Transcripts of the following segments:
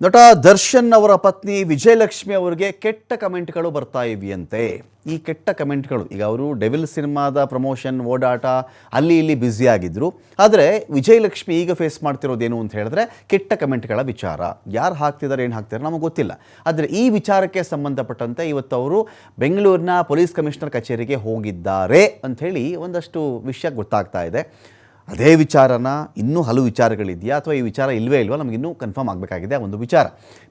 ನಟ ದರ್ಶನ್ ಅವರ ಪತ್ನಿ ವಿಜಯಲಕ್ಷ್ಮಿ ಅವರಿಗೆ ಕೆಟ್ಟ ಕಮೆಂಟ್ಗಳು ಬರ್ತಾ ಇವೆಯಂತೆ. ಈ ಕೆಟ್ಟ ಕಮೆಂಟ್ಗಳು ಈಗ ಅವರು ಡೆವಿಲ್ ಸಿನಿಮಾದ ಪ್ರಮೋಷನ್ ಓಡಾಟ ಅಲ್ಲಿ ಇಲ್ಲಿ ಬ್ಯುಸಿ ಆಗಿದ್ರು. ಆದರೆ ವಿಜಯಲಕ್ಷ್ಮಿ ಈಗ ಫೇಸ್ ಮಾಡ್ತಿರೋದೇನು ಅಂತ ಹೇಳಿದ್ರೆ ಕೆಟ್ಟ ಕಮೆಂಟ್ಗಳ ವಿಚಾರ. ಯಾರು ಹಾಕ್ತಿದ್ದಾರೆ ಏನು ಹಾಕ್ತಿದ್ದಾರೆ ನಮಗೆ ಗೊತ್ತಿಲ್ಲ. ಆದರೆ ಈ ವಿಚಾರಕ್ಕೆ ಸಂಬಂಧಪಟ್ಟಂತೆ ಇವತ್ತು ಅವರು ಬೆಂಗಳೂರಿನ ಪೊಲೀಸ್ ಕಮಿಷನರ್ ಕಚೇರಿಗೆ ಹೋಗಿದ್ದಾರೆ ಅಂಥೇಳಿ ಒಂದಷ್ಟು ವಿಷಯ ಗೊತ್ತಾಗ್ತಾ ಇದೆ. ಅದೇ ವಿಚಾರನ ಇನ್ನೂ ಹಲವು ವಿಚಾರಗಳಿದೆಯಾ ಅಥವಾ ಈ ವಿಚಾರ ಇಲ್ಲವೇ ಇಲ್ವಾ ನಮಗಿನ್ನೂ ಕನ್ಫರ್ಮ್ ಆಗಬೇಕಾಗಿದೆ. ಒಂದು ವಿಚಾರ,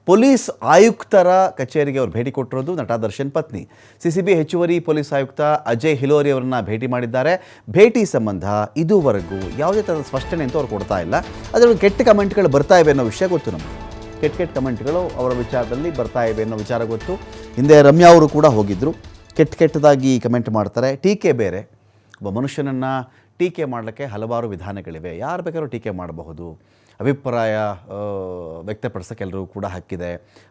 ಪೊಲೀಸ್ ಆಯುಕ್ತರ ಕಚೇರಿಗೆ ಅವರು ಭೇಟಿ ಕೊಟ್ಟಿರೋದು ನಟ ದರ್ಶನ್ ಪತ್ನಿ. CCB ಹೆಚ್ಚುವರಿ ಪೊಲೀಸ್ ಆಯುಕ್ತ ಅಜಯ್ ಹಿಲೋರಿ ಅವರನ್ನ ಭೇಟಿ ಮಾಡಿದ್ದಾರೆ. ಭೇಟಿ ಸಂಬಂಧ ಇದುವರೆಗೂ ಯಾವುದೇ ಥರದ ಸ್ಪಷ್ಟನೆ ಅಂತೂ ಅವ್ರು ಕೊಡ್ತಾ ಇಲ್ಲ. ಅದರ ಕೆಟ್ಟ ಕಮೆಂಟ್ಗಳು ಬರ್ತಾ ಇವೆ ಅನ್ನೋ ವಿಷಯ ಗೊತ್ತು ನಮಗೆ. ಕೆಟ್ಟ ಕಮೆಂಟ್ಗಳು ಅವರ ವಿಚಾರದಲ್ಲಿ ಬರ್ತಾ ಇವೆ ಅನ್ನೋ ವಿಚಾರ ಗೊತ್ತು. ಹಿಂದೆ ರಮ್ಯಾ ಅವರು ಕೂಡ ಹೋಗಿದ್ದರು. ಕೆಟ್ಟದಾಗಿ ಕಮೆಂಟ್ ಮಾಡ್ತಾರೆ. ಟೀಕೆ ಬೇರೆ. ಒಬ್ಬ ಮನುಷ್ಯನನ್ನು ಟೀಕೆ ಮಾಡಲಿಕ್ಕೆ ಹಲವಾರು ವಿಧಾನಗಳಿವೆ. ಯಾರು ಬೇಕಾದ್ರೂ ಟೀಕೆ ಮಾಡಬಹುದು. ಅಭಿಪ್ರಾಯ ವ್ಯಕ್ತಪಡಿಸೋಕ್ಕೆ ಎಲ್ರಿಗೂ ಕೂಡ ಹಕ್ಕಿದೆ.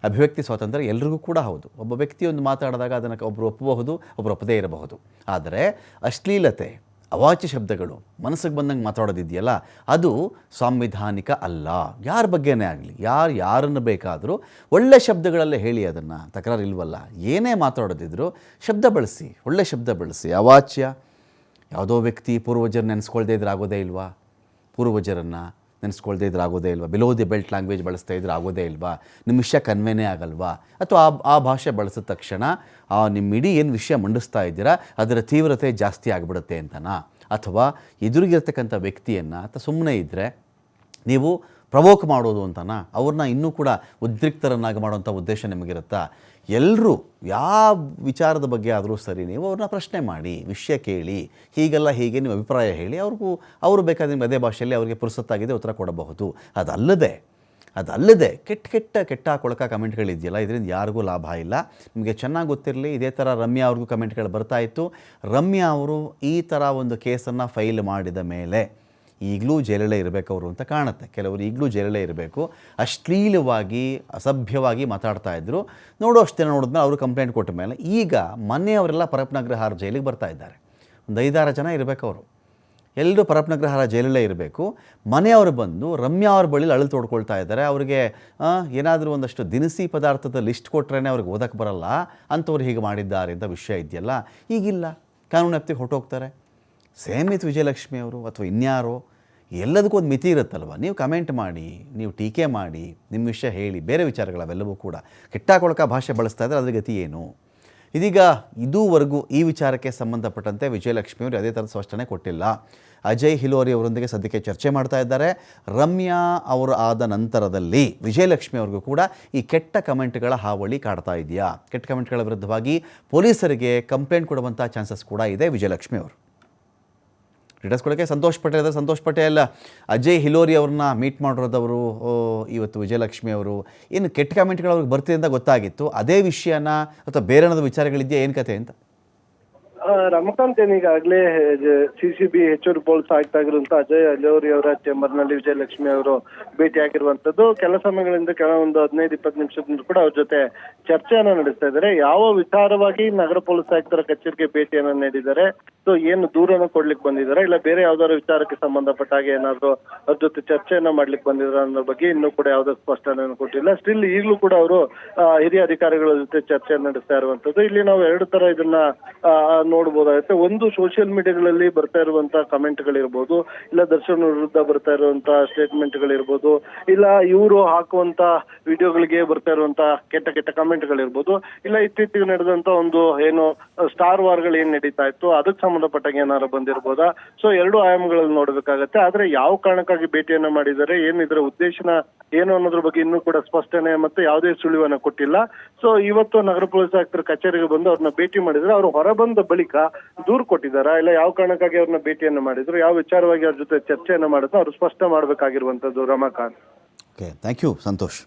ಅಭಿವ್ಯಕ್ತಿ ಸ್ವಾತಂತ್ರ್ಯ ಎಲ್ರಿಗೂ ಕೂಡ ಹೌದು. ಒಬ್ಬ ವ್ಯಕ್ತಿಯೊಂದು ಮಾತಾಡಿದಾಗ ಅದನ್ನು ಒಬ್ಬರು ಒಪ್ಪಬಹುದು, ಒಬ್ಬರು ಒಪ್ಪದೇ ಇರಬಹುದು. ಆದರೆ ಅಶ್ಲೀಲತೆ, ಅವಾಚ್ಯ ಶಬ್ದಗಳು, ಮನಸ್ಸಿಗೆ ಬಂದಂಗೆ ಮಾತಾಡೋದಿದೆಯಲ್ಲ, ಅದು ಸಾಂವಿಧಾನಿಕ ಅಲ್ಲ. ಯಾರ ಬಗ್ಗೆನೇ ಆಗಲಿ, ಯಾರನ್ನು ಬೇಕಾದರೂ ಒಳ್ಳೆ ಶಬ್ದಗಳಲ್ಲೇ ಹೇಳಿ, ಅದನ್ನು ತಕರಾರು ಇಲ್ವಲ್ಲ. ಏನೇ ಮಾತಾಡೋದಿದ್ರು ಶಬ್ದ ಬಳಸಿ, ಒಳ್ಳೆ ಶಬ್ದ ಬಳಸಿ. ಅವಾಚ್ಯ, ಯಾವುದೋ ವ್ಯಕ್ತಿ ಪೂರ್ವಜರನ್ನ ನೆನೆಸ್ಕೊಳ್ದೇ ಇದ್ರೆ ಆಗೋದೇ ಇಲ್ವಾ? ಪೂರ್ವಜರನ್ನು ನೆನೆಸ್ಕೊಳ್ದೇ ಇದ್ರೆ ಆಗೋದೇ ಇಲ್ವಾ? ಬಿಲೋ ದಿ ಬೆಲ್ಟ್ ಲ್ಯಾಂಗ್ವೇಜ್ ಬಳಸ್ತಾ ಇದ್ರೆ ಆಗೋದೇ ಇಲ್ವಾ? ನಿಮ್ಮ ವಿಷಯ ಕನ್ವೆನೇ ಆಗಲ್ವಾ? ಅಥವಾ ಆ ಭಾಷೆ ಬಳಸಿದ ತಕ್ಷಣ ನಿಮ್ಮ ಇಡೀ ಏನು ವಿಷಯ ಮಂಡಿಸ್ತಾ ಇದ್ದೀರಾ ಅದರ ತೀವ್ರತೆ ಜಾಸ್ತಿ ಆಗಿಬಿಡುತ್ತೆ ಅಂತನಾ? ಅಥವಾ ಎದುರಿಗಿರ್ತಕ್ಕಂಥ ವ್ಯಕ್ತಿಯನ್ನು ಅಥವಾ ಸುಮ್ಮನೆ ಇದ್ದರೆ ನೀವು ಪ್ರವೋಕ್ ಮಾಡೋದು ಅಂತನಾ? ಅವ್ರನ್ನ ಇನ್ನೂ ಕೂಡ ಉದ್ರಿಕ್ತರನ್ನಾಗಿ ಮಾಡುವಂಥ ಉದ್ದೇಶ ನಿಮಗಿರುತ್ತಾ? ಎಲ್ಲರೂ ಯಾವ ವಿಚಾರದ ಬಗ್ಗೆ ಆದರೂ ಸರಿ ನೀವು ಅವ್ರನ್ನ ಪ್ರಶ್ನೆ ಮಾಡಿ, ವಿಷಯ ಕೇಳಿ, ಹೀಗೆ ನೀವು ಅಭಿಪ್ರಾಯ ಹೇಳಿ. ಅವರು ಬೇಕಾದ ನಿಮ್ಗೆ ಅದೇ ಭಾಷೆಯಲ್ಲಿ ಅವರಿಗೆ ಪುರುಸತ್ತಾಗಿದೆ ಉತ್ತರ ಕೊಡಬಹುದು. ಅದಲ್ಲದೆ ಕೆಟ್ಟ ಕೊಳಕ ಕಮೆಂಟ್ಗಳಿದೆಯಲ್ಲ, ಇದರಿಂದ ಯಾರಿಗೂ ಲಾಭ ಇಲ್ಲ. ನಿಮಗೆ ಚೆನ್ನಾಗಿ ಗೊತ್ತಿರಲಿ, ಇದೇ ಥರ ರಮ್ಯಾ ಅವ್ರಿಗೂ ಕಮೆಂಟ್ಗಳು ಬರ್ತಾ ಇತ್ತು. ರಮ್ಯಾ ಅವರು ಈ ಥರ ಒಂದು ಕೇಸನ್ನು ಫೈಲ್ ಮಾಡಿದ ಮೇಲೆ ಈಗಲೂ ಜೈಲಲ್ಲೇ ಇರಬೇಕು ಅವರು ಅಂತ ಕಾಣುತ್ತೆ. ಕೆಲವರು ಈಗಲೂ ಜೈಲಲ್ಲೇ ಇರಬೇಕು. ಅಶ್ಲೀಲವಾಗಿ, ಅಸಭ್ಯವಾಗಿ ಮಾತಾಡ್ತಾ ಇದ್ದರು. ಅಷ್ಟು ದಿನ ನೋಡಿದ್ಮೇಲೆ ಅವರು ಕಂಪ್ಲೇಂಟ್ ಕೊಟ್ಟ ಮೇಲೆ ಈಗ ಮನೆಯವರೆಲ್ಲ ಪರಪ್ಪನಗ್ರಹಾರ ಜೈಲಿಗೆ ಬರ್ತಾ ಇದ್ದಾರೆ. ಒಂದು 5-6 ಜನ ಇರಬೇಕು. ಅವರು ಎಲ್ಲರೂ ಪರಪ್ಪನಗ್ರಹಾರ ಜೈಲಲ್ಲೇ ಇರಬೇಕು. ಮನೆಯವರು ಬಂದು ರಮ್ಯಾ ಅವ್ರ ಬಳಿಲಿ ಅಳಲು ತೋಡ್ಕೊಳ್ತಾ ಇದ್ದಾರೆ. ಅವರಿಗೆ ಏನಾದರೂ ಒಂದಷ್ಟು ದಿನಸಿ ಪದಾರ್ಥದ ಲಿಸ್ಟ್ ಕೊಟ್ಟರೆ ಅವ್ರಿಗೆ ಓದಕ್ಕೆ ಬರಲ್ಲ ಅಂಥವ್ರು ಹೀಗೆ ಮಾಡಿದ್ದಾರೆ ಅಂತ ವಿಷಯ ಇದೆಯಲ್ಲ. ಈಗಿಲ್ಲ, ಕಾನೂನು ವ್ಯಾಪ್ತಿಗೆ ಹೊರಟೋಗ್ತಾರೆ. ಸೇಮ್ ಇತ್ತು ವಿಜಯಲಕ್ಷ್ಮಿ ಅವರು ಅಥವಾ ಇನ್ಯಾರೋ. ಎಲ್ಲದಕ್ಕೂ ಒಂದು ಮಿತಿ ಇರುತ್ತಲ್ವ. ನೀವು ಕಮೆಂಟ್ ಮಾಡಿ, ನೀವು ಟೀಕೆ ಮಾಡಿ, ನಿಮ್ಮ ವಿಷಯ ಹೇಳಿ, ಬೇರೆ ವಿಚಾರಗಳವೆಲ್ಲವೂ ಕೂಡ. ಕೆಟ್ಟ ಭಾಷೆ ಬಳಸ್ತಾ ಇದ್ದರೆ ಅದ್ರ ಗತಿ ಏನು? ಇದೀಗ ಇದುವರೆಗೂ ಈ ವಿಚಾರಕ್ಕೆ ಸಂಬಂಧಪಟ್ಟಂತೆ ವಿಜಯಲಕ್ಷ್ಮಿ ಅವರು ಅದೇ ಥರದ ಸ್ಪಷ್ಟನೆ ಕೊಟ್ಟಿಲ್ಲ. ಅಜಯ್ ಹಿಲೋರಿ ಅವರೊಂದಿಗೆ ಸದ್ಯಕ್ಕೆ ಚರ್ಚೆ ಮಾಡ್ತಾ ಇದ್ದಾರೆ. ರಮ್ಯಾ ಅವರು ಆದ ನಂತರದಲ್ಲಿ ವಿಜಯಲಕ್ಷ್ಮಿ ಅವ್ರಿಗೂ ಕೂಡ ಈ ಕೆಟ್ಟ ಕಮೆಂಟ್ಗಳ ಹಾವಳಿ ಕಾಡ್ತಾ ಇದೆಯಾ? ಕೆಟ್ಟ ಕಮೆಂಟ್ಗಳ ವಿರುದ್ಧವಾಗಿ ಪೊಲೀಸರಿಗೆ ಕಂಪ್ಲೇಂಟ್ ಕೊಡುವಂಥ ಚಾನ್ಸಸ್ ಕೂಡ ಇದೆ ವಿಜಯಲಕ್ಷ್ಮಿ ಅವರು. ಡೀಟೇಲ್ಸ್ ಕೊಡೋಕ್ಕೆ ಸಂತೋಷ್ ಪಟೇಲ್ ಅಜಯ್ ಹಿಲೋರಿ ಅವ್ರನ್ನ ಮೀಟ್ ಮಾಡಿರೋದವರು ಇವತ್ತು ವಿಜಯಲಕ್ಷ್ಮಿ ಅವರು. ಏನು ಕೆಟ್ಟ ಕಮೆಂಟ್ಗಳು ಅವ್ರಿಗೆ ಬರ್ತಿದೆ ಅಂತ ಗೊತ್ತಾಗಿತ್ತು. ಅದೇ ವಿಷಯನ ಅಥವಾ ಬೇರೆ ಏನಾದರೂ ವಿಚಾರಗಳಿದೆಯಾ, ಏನು ಕತೆ ಅಂತ? ರಮಕಾಂತ್, ಏನೀಗಾಗಲೇ CCB ಹೆಚ್ಚುವರಿ ಪೊಲೀಸ್ ಆಯುಕ್ತ ಆಗಿರುವಂತ ಅಜಯ್ ಹಿಲೋರಿ ಅವರ ಚೇಂಬರ್ ನಲ್ಲಿ ವಿಜಯಲಕ್ಷ್ಮಿ ಅವರು ಭೇಟಿ ಆಗಿರುವಂತದ್ದು. ಕೆಲ ಸಮಯಗಳಿಂದ ಕೆಲವೊಂದು 15-20 ನಿಮಿಷದಿಂದ ಕೂಡ ಅವ್ರ ಜೊತೆ ಚರ್ಚೆಯನ್ನ ನಡೆಸ್ತಾ ಇದ್ದಾರೆ. ಯಾವ ವಿಚಾರವಾಗಿ ನಗರ ಪೊಲೀಸ್ ಆಯುಕ್ತರ ಕಚೇರಿಗೆ ಭೇಟಿಯನ್ನ ನೀಡಿದ್ದಾರೆ, ಸೊ ಏನು ದೂರನ್ನು ಕೊಡ್ಲಿಕ್ಕೆ ಬಂದಿದ್ದಾರೆ, ಇಲ್ಲ ಬೇರೆ ಯಾವ್ದಾದ್ರು ವಿಚಾರಕ್ಕೆ ಸಂಬಂಧಪಟ್ಟ ಹಾಗೆ ಏನಾದ್ರು ಅವ್ರ ಜೊತೆ ಚರ್ಚೆಯನ್ನ ಮಾಡ್ಲಿಕ್ಕೆ ಬಂದಿದ್ದಾರೆ ಅನ್ನೋ ಬಗ್ಗೆ ಇನ್ನೂ ಕೂಡ ಯಾವುದೇ ಸ್ಪಷ್ಟನೆಯನ್ನು ಕೊಟ್ಟಿಲ್ಲ. ಸ್ಟಿಲ್ ಈಗಲೂ ಕೂಡ ಅವರು ಹಿರಿಯ ಅಧಿಕಾರಿಗಳ ಜೊತೆ ಚರ್ಚೆಯನ್ನು ನಡೆಸ್ತಾ ಇರುವಂತದ್ದು. ಇಲ್ಲಿ ನಾವು 2 ತರ ಇದನ್ನ ನೋಡ್ಬೋದಾಗುತ್ತೆ. ಒಂದು, ಸೋಷಿಯಲ್ ಮೀಡಿಯಾಗಳಲ್ಲಿ ಬರ್ತಾ ಇರುವಂತ ಕಮೆಂಟ್ ಗಳಿರ್ಬೋದು, ಇಲ್ಲ ದರ್ಶನ್ ವಿರುದ್ಧ ಬರ್ತಾ ಇರುವಂತ ಸ್ಟೇಟ್ಮೆಂಟ್ ಗಳಿರ್ಬೋದು, ಇಲ್ಲ ಇವರು ಹಾಕುವಂತ ವಿಡಿಯೋಗಳಿಗೆ ಬರ್ತಾ ಇರುವಂತ ಕೆಟ್ಟ ಕಮೆಂಟ್ ಗಳಿರ್ಬೋದು, ಇಲ್ಲ ಇತ್ತೀಚೆಗೆ ನಡೆದಂತ ಒಂದು ಏನು ಸ್ಟಾರ್ ವಾರ್ಗಳು ಏನ್ ನಡೀತಾ ಇತ್ತು ಅದಕ್ಕೆ ಸಂಬಂಧಪಟ್ಟಾಗ ಏನಾದ್ರು ಬಂದಿರ್ಬೋದಾ? ಸೊ 2 ಆಯಾಮಗಳಲ್ಲಿ ನೋಡ್ಬೇಕಾಗತ್ತೆ. ಆದ್ರೆ ಯಾವ ಕಾರಣಕ್ಕಾಗಿ ಭೇಟಿಯನ್ನ ಮಾಡಿದ್ದಾರೆ, ಏನಿದ್ರ ಉದ್ದೇಶನ ಏನು ಅನ್ನೋದ್ರ ಬಗ್ಗೆ ಇನ್ನೂ ಕೂಡ ಸ್ಪಷ್ಟನೆ ಮತ್ತೆ ಯಾವುದೇ ಸುಳಿವನ್ನ ಕೊಟ್ಟಿಲ್ಲ. ಸೊ ಇವತ್ತು ನಗರ ಪೊಲೀಸ್ ಆಯುಕ್ತರ ಕಚೇರಿಗೆ ಬಂದು ಅವ್ರನ್ನ ಭೇಟಿ ಮಾಡಿದ್ರೆ ಅವರು ಹೊರಬಂದ ಬಳಿಕ ದೂರು ಕೊಟ್ಟಿದ್ದಾರಾ, ಇಲ್ಲ ಯಾವ ಕಾರಣಕ್ಕಾಗಿ ಅವ್ರನ್ನ ಭೇಟಿಯನ್ನ ಮಾಡಿದ್ರು, ಯಾವ ವಿಚಾರವಾಗಿ ಅವ್ರ ಜೊತೆ ಚರ್ಚೆಯನ್ನ ಮಾಡಿದ್ರು, ಅವ್ರು ಸ್ಪಷ್ಟ ಮಾಡ್ಬೇಕಾಗಿರುವಂತದ್ದು. Ramakant. Okay, thank you Santosh.